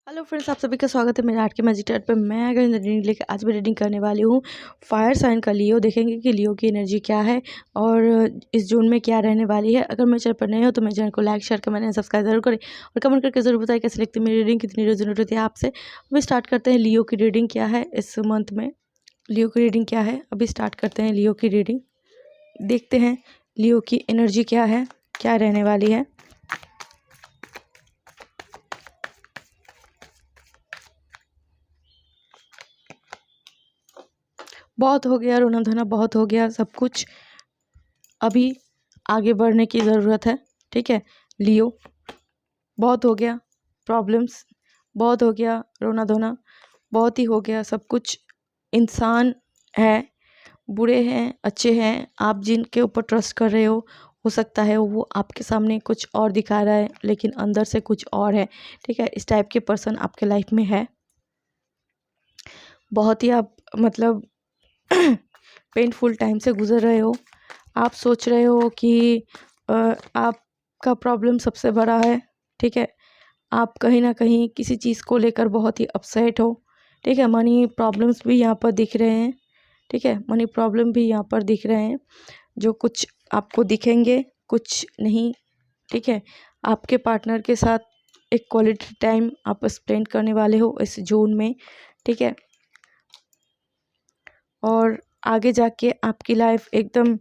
Hello friends, आप सभी का स्वागत है मेरे आर्ट के मैजिक टाइट पे। मैं अगर रीडिंग लेकर आज मैं रीडिंग करने वाली हूँ फायर साइन का लियो। देखेंगे कि लियो की एनर्जी क्या है और इस जून में क्या रहने वाली है। अगर मेरे चैनल पर नए हो तो मेरे चैनल को like share comment and subscribe जरूर करें और कमेंट करके जरूर बताएं कैसे लिखते मेरी रीडिंग, कितनी रेजोनेट होती है आपसे। अभी स्टार्ट करते हैं लियो की रीडिंग क्या है इस मंथ में। लियो की रीडिंग क्या है, अभी स्टार्ट करते हैं लियो की रीडिंग। देखते हैं लियो की एनर्जी क्या है, क्या रहने वाली है। बहुत हो गया रोना धोना, बहुत हो गया सब कुछ, अभी आगे बढ़ने की ज़रूरत है। ठीक है लियो, बहुत हो गया प्रॉब्लम्स, बहुत हो गया रोना धोना, बहुत ही हो गया सब कुछ। इंसान है, बुरे हैं अच्छे हैं, आप जिनके ऊपर ट्रस्ट कर रहे हो सकता है वो आपके सामने कुछ और दिखा रहा है लेकिन अंदर से कुछ और है। ठीक है, इस टाइप के पर्सन आपके लाइफ में है। बहुत ही आप मतलब पेनफुल टाइम से गुजर रहे हो। आप सोच रहे हो कि आपका प्रॉब्लम सबसे बड़ा है। ठीक है, आप कहीं ना कहीं किसी चीज़ को लेकर बहुत ही अपसेट हो। ठीक है, मनी प्रॉब्लम्स भी यहाँ पर दिख रहे हैं। ठीक है, मनी प्रॉब्लम भी यहाँ पर दिख रहे हैं, जो कुछ आपको दिखेंगे कुछ नहीं। ठीक है, आपके पार्टनर के साथ एक क्वालिटी टाइम आप स्पेंड करने वाले हो इस जून में। ठीक है, और आगे जाके आपकी लाइफ एकदम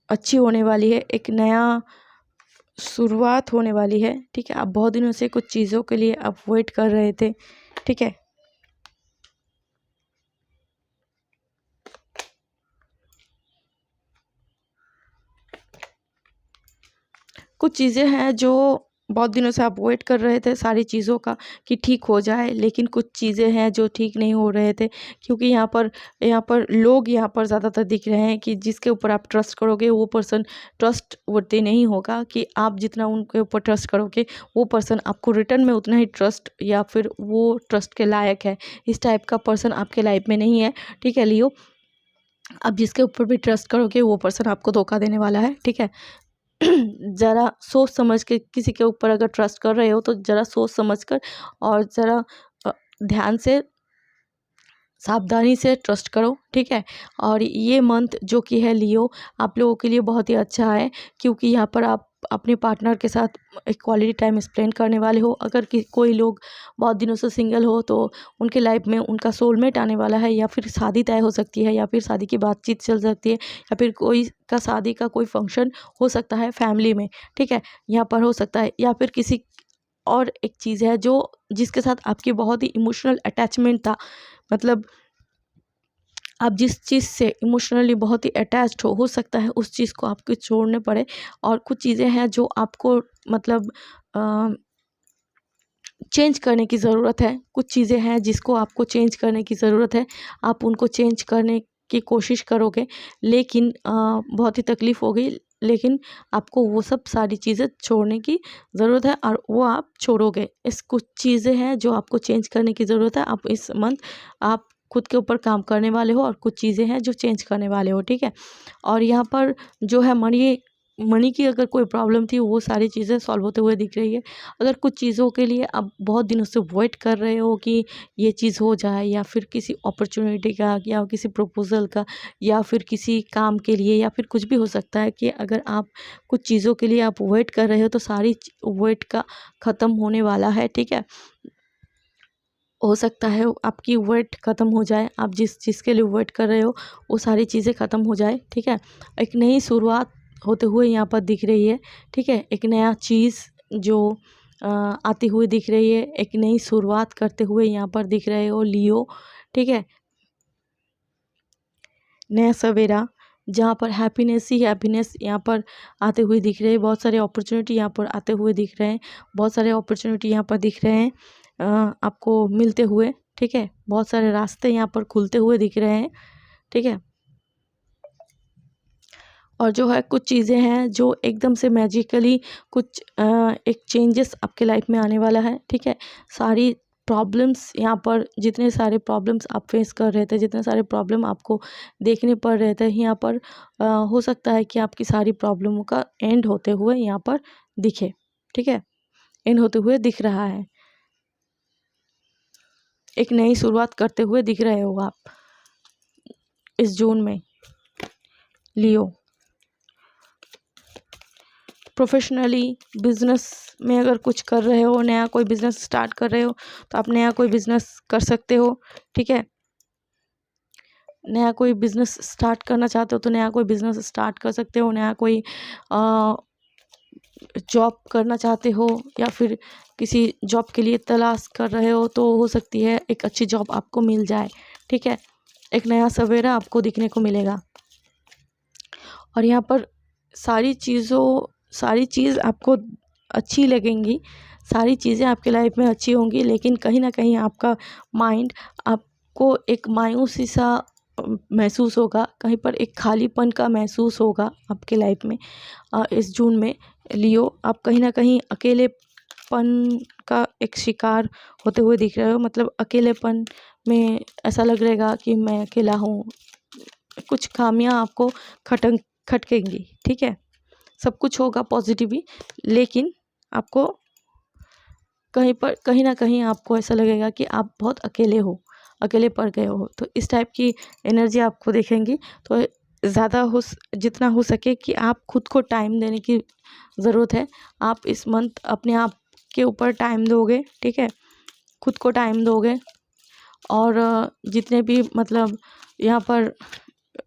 अच्छी होने वाली है, एक नया शुरुआत होने वाली है। ठीक है, आप बहुत दिनों से कुछ चीज़ों के लिए आप वेट कर रहे थे। ठीक है, कुछ चीज़ें हैं जो बहुत दिनों से आप वेट कर रहे थे सारी चीज़ों का कि ठीक हो जाए, लेकिन कुछ चीज़ें हैं जो ठीक नहीं हो रहे थे। क्योंकि यहाँ पर लोग यहाँ पर ज़्यादातर दिख रहे हैं कि जिसके ऊपर आप ट्रस्ट करोगे वो पर्सन ट्रस्ट वर्दी नहीं होगा। कि आप जितना उनके ऊपर ट्रस्ट करोगे वो पर्सन आपको रिटर्न में उतना ही ट्रस्ट या फिर वो ट्रस्ट के लायक है। इस टाइप का पर्सन आपके लाइफ में नहीं है। ठीक है लियो, आप जिसके ऊपर भी ट्रस्ट करोगे वो पर्सन आपको धोखा देने वाला है। ठीक है, ज़रा सोच समझ के किसी के ऊपर अगर ट्रस्ट कर रहे हो तो ज़रा सोच समझ कर और ज़रा ध्यान से सावधानी से ट्रस्ट करो। ठीक है, और ये मंथ जो कि है लियो आप लोगों के लिए बहुत ही अच्छा है। क्योंकि यहाँ पर आप अपने पार्टनर के साथ एक क्वालिटी टाइम स्पेंड करने वाले हो। अगर कोई लोग बहुत दिनों से सिंगल हो तो उनके लाइफ में उनका सोलमेट आने वाला है, या फिर शादी तय हो सकती है, या फिर शादी की बातचीत चल सकती है, या फिर कोई का शादी का कोई फंक्शन हो सकता है फैमिली में। ठीक है, यहाँ पर हो सकता है, या फिर किसी और एक चीज़ है जो जिसके साथ आपकी बहुत ही इमोशनल अटैचमेंट था। मतलब आप जिस चीज़ से इमोशनली बहुत ही अटैच्ड हो सकता है उस चीज़ को आपको छोड़ने पड़े। और कुछ चीज़ें हैं जो आपको मतलब चेंज करने की ज़रूरत है। कुछ चीज़ें हैं जिसको आपको चेंज करने की ज़रूरत है, आप उनको चेंज करने की कोशिश करोगे लेकिन बहुत ही तकलीफ़ होगी। लेकिन आपको वो सब सारी चीज़ें छोड़ने की ज़रूरत है और वो आप छोड़ोगे। इस कुछ चीज़ें हैं जो आपको चेंज करने की ज़रूरत है। आप इस मंथ आप खुद के ऊपर काम करने वाले हो और कुछ चीज़ें हैं जो चेंज करने वाले हो। ठीक है, और यहाँ पर जो है मनी मनी की अगर कोई प्रॉब्लम थी वो सारी चीज़ें सॉल्व होते हुए दिख रही है। अगर कुछ चीज़ों के लिए आप बहुत दिनों से वेट कर रहे हो कि ये चीज़ हो जाए, या फिर किसी अपॉर्चुनिटी का, या किसी प्रपोज़ल का, या फिर किसी काम के लिए, या फिर कुछ भी हो सकता है कि अगर आप कुछ चीज़ों के लिए आप वेट कर रहे हो तो सारी वेट का ख़त्म होने वाला है। ठीक है, हो सकता है आपकी वेट ख़त्म हो जाए, आप जिस चीज़ के लिए वेट कर रहे हो वो सारी चीज़ें ख़त्म हो जाए। ठीक है, एक नई शुरुआत होते हुए यहाँ पर दिख रही है। ठीक है, एक नया चीज़ जो आती हुई दिख रही है, एक नई शुरुआत करते हुए यहाँ पर दिख रहे हो लियो। ठीक है, नया सवेरा जहाँ पर हैप्पीनेस ही हैप्पीनेस यहाँ पर आते हुए दिख रहे हैं। बहुत सारे अपॉर्चुनिटी यहाँ पर आते हुए दिख रहे हैं, बहुत सारे अपॉर्चुनिटी यहाँ पर दिख रहे हैं आपको मिलते हुए। ठीक है, बहुत सारे रास्ते यहाँ पर खुलते हुए दिख रहे हैं। ठीक है, और जो है कुछ चीज़ें हैं जो एकदम से मैजिकली कुछ एक चेंजेस आपके लाइफ में आने वाला है। ठीक है, सारी प्रॉब्लम्स यहाँ पर जितने सारे प्रॉब्लम्स आप फेस कर रहे थे, जितने सारे प्रॉब्लम आपको देखने पड़ रहे थे यहाँ पर हो सकता है कि आपकी सारी प्रॉब्लमों का एंड होते हुए यहाँ पर दिखे। ठीक है, एंड होते हुए दिख रहा है। एक नई शुरुआत करते हुए दिख रहे हो आप इस जून में लियो। प्रोफेशनली बिजनेस में अगर कुछ कर रहे हो, नया कोई बिजनेस स्टार्ट कर रहे हो, तो आप नया कोई बिजनेस कर सकते हो। ठीक है, नया कोई बिजनेस स्टार्ट करना चाहते हो तो नया कोई बिजनेस स्टार्ट कर सकते हो। नया कोई जॉब करना चाहते हो या फिर किसी जॉब के लिए तलाश कर रहे हो तो हो सकती है एक अच्छी जॉब आपको मिल जाए। ठीक है, एक नया सवेरा आपको दिखने को मिलेगा। और यहाँ पर सारी चीज़ आपको अच्छी लगेंगी, सारी चीज़ें आपके लाइफ में अच्छी होंगी, लेकिन कहीं ना कहीं आपका माइंड आपको एक मायूसी सा महसूस होगा, कहीं पर एक खालीपन का महसूस होगा आपके लाइफ में। इस जून में लियो आप कहीं ना कहीं अकेलेपन का एक शिकार होते हुए दिख रहे हो। मतलब अकेलेपन में ऐसा लग रहेगा कि मैं अकेला हूँ, कुछ खामियां आपको खटकेंगी। ठीक है, सब कुछ होगा पॉजिटिव ही, लेकिन आपको कहीं ना कहीं आपको ऐसा लगेगा कि आप बहुत अकेले हो, अकेले पड़ गए हो। तो इस टाइप की एनर्जी आपको देखेंगी। तो जितना हो सके कि आप खुद को टाइम देने की ज़रूरत है। आप इस मंथ अपने आप के ऊपर टाइम दोगे। ठीक है, खुद को टाइम दोगे और जितने भी मतलब यहाँ पर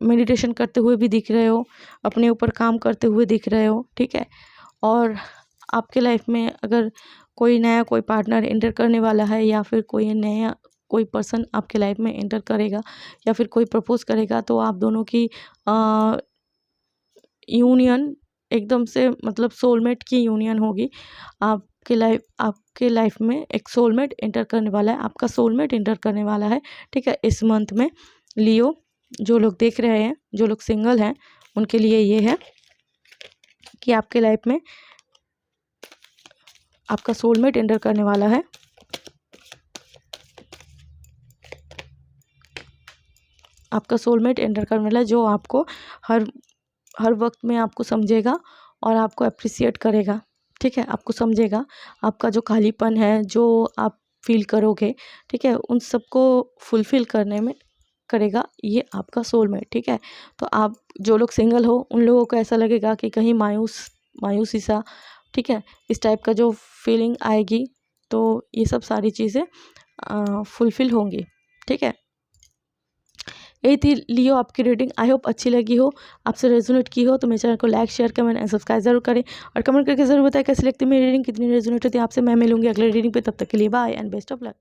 मेडिटेशन करते हुए भी दिख रहे हो, अपने ऊपर काम करते हुए दिख रहे हो। ठीक है, और आपके लाइफ में अगर कोई नया कोई पार्टनर एंटर करने वाला है या फिर कोई नया कोई पर्सन आपके लाइफ में एंटर करेगा या फिर कोई प्रपोज करेगा, तो आप दोनों की यूनियन एकदम से मतलब सोलमेट की यूनियन होगी। आपके लाइफ में एक सोलमेट एंटर करने वाला है, आपका सोलमेट एंटर करने वाला है। ठीक है, इस मंथ में लियो, जो लोग देख रहे हैं, जो लोग सिंगल हैं, उनके लिए ये है कि आपके लाइफ में आपका सोलमेट एंटर करने वाला है। आपका सोलमेट एंटर करने वाला है, जो आपको हर वक्त में आपको समझेगा और आपको अप्रिसिएट करेगा। ठीक है, आपको समझेगा, आपका जो खालीपन है जो आप फील करोगे, ठीक है, उन सबको फुलफ़िल करने में करेगा ये आपका सोलमेट। ठीक है, तो आप जो लोग सिंगल हो उन लोगों को ऐसा लगेगा कि कहीं मायूसी सा, ठीक है, इस टाइप का जो फीलिंग आएगी, तो ये सब सारी चीज़ें फुलफ़िल होंगी। ठीक है, यही थी लियो आपकी रीडिंग। आई होप अच्छी लगी हो, आपसे रेजोनेट की हो। तो मेरे चैनल को like, share, comment and subscribe जरूर करें और कमेंट करके जरूर बताएं कैसी लगती है मेरी रीडिंग, कितनी रेजोनेट होती है। आपसे मैं मिलूंगी अगले रीडिंग पे। तब तक के लिए bye and best of luck.